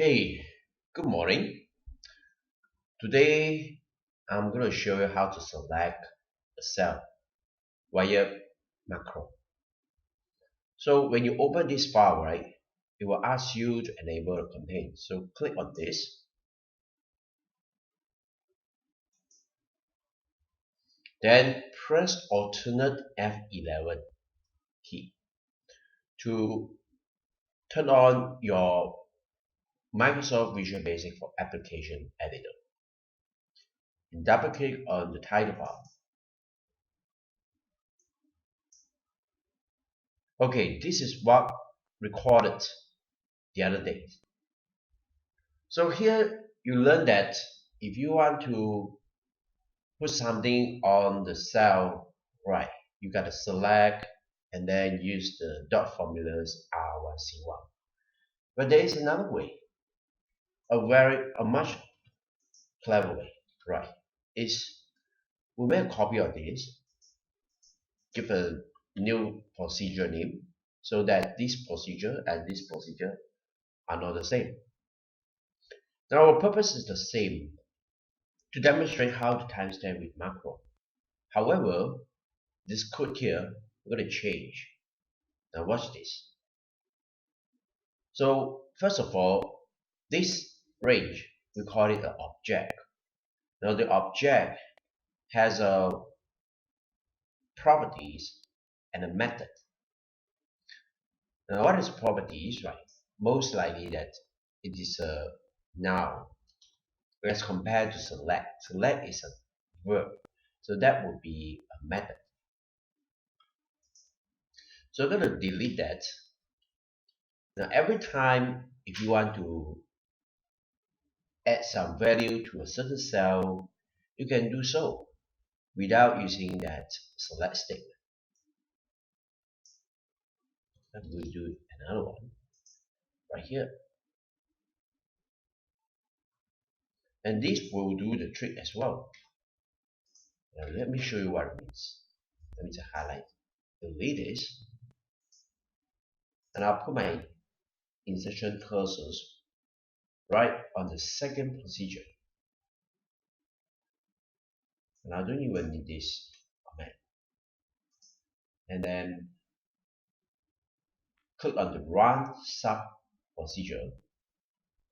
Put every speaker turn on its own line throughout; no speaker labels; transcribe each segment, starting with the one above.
Hey, good morning. Today I'm going to show you how to select a cell via macro. So when you open this file, right, it will ask you to enable the contain. So click on this, then press alternate F11 key to turn on your Microsoft Visual Basic for Application Editor. And double click on the title bar. Okay, this is what recorded the other day. So here you learn that if you want to put something on the cell, right, you got to select and then use the dot formulas R1C1. But there is another way, a much clever way, right? Is we make a copy of this, give a new procedure name so that this procedure and this procedure are not the same. Now our purpose is the same to demonstrate how to timestamp with macro. However, this code here, we're going to change. Now watch this. So first of all, this range, we call it an object. Now the object has a properties and a method. Now what is properties, right? Most likely that it is a noun as compared to select. Select is a verb. So that would be a method. So I'm going to delete that. Now every time if you want to add some value to a certain cell, you can do so without using that select statement. I'm going to do another one right here. And this will do the trick as well. Now let me show you what it means. Let me just highlight, delete this, and I'll put my insertion cursors right on the second procedure. And I don't even need this command. And then click on the run sub procedure.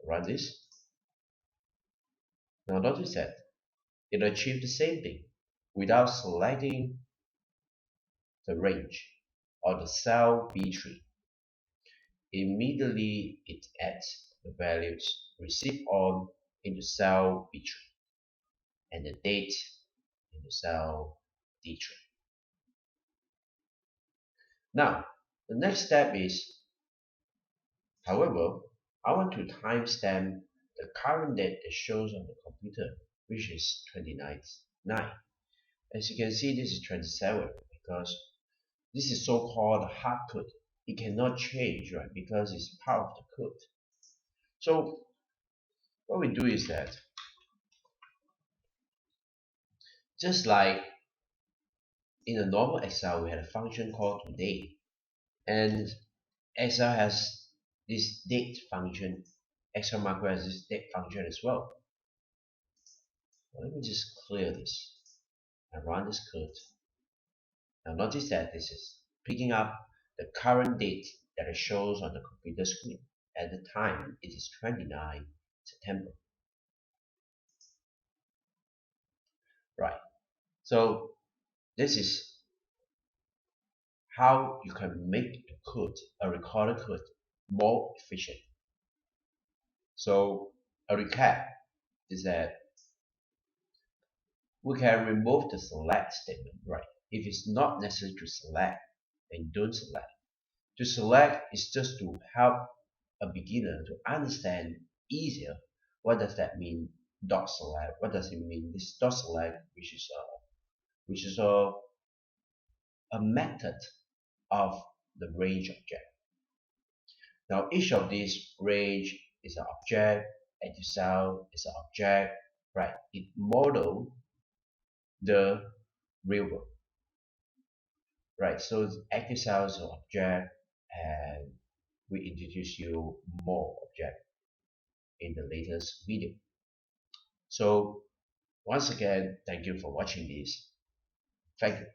Run this. Now notice that it achieves the same thing without selecting the range or the cell B3. Immediately it adds the values received on into cell B3 and the date into cell D3. Now, the next step is, however, I want to timestamp the current date that shows on the computer, which is 29/9. As you can see, this is 27 because this is so-called hard code. It cannot change, right? Because it's part of the code. So what we do is that just like in a normal Excel, we had a function called today, and Excel has this date function. Excel macro has this date function as well. Let me just clear this and run this code. Now notice that this is picking up the current date that it shows on the computer screen. At the time, it is 29 September. Right. So this is how you can make the code, a recorded code, more efficient. So a recap is that we can remove the select statement, right? If it's not necessary to select, then don't select. To select is just to help a beginner to understand easier what does that mean dot select, what does it mean this dot select, which is a method of the range object. Now each of these range is an object, active cell is an object, right? It model the real world, right? So active cell is an object, and we introduce you more object. in the latest video. So once again, thank you for watching this. Thank you.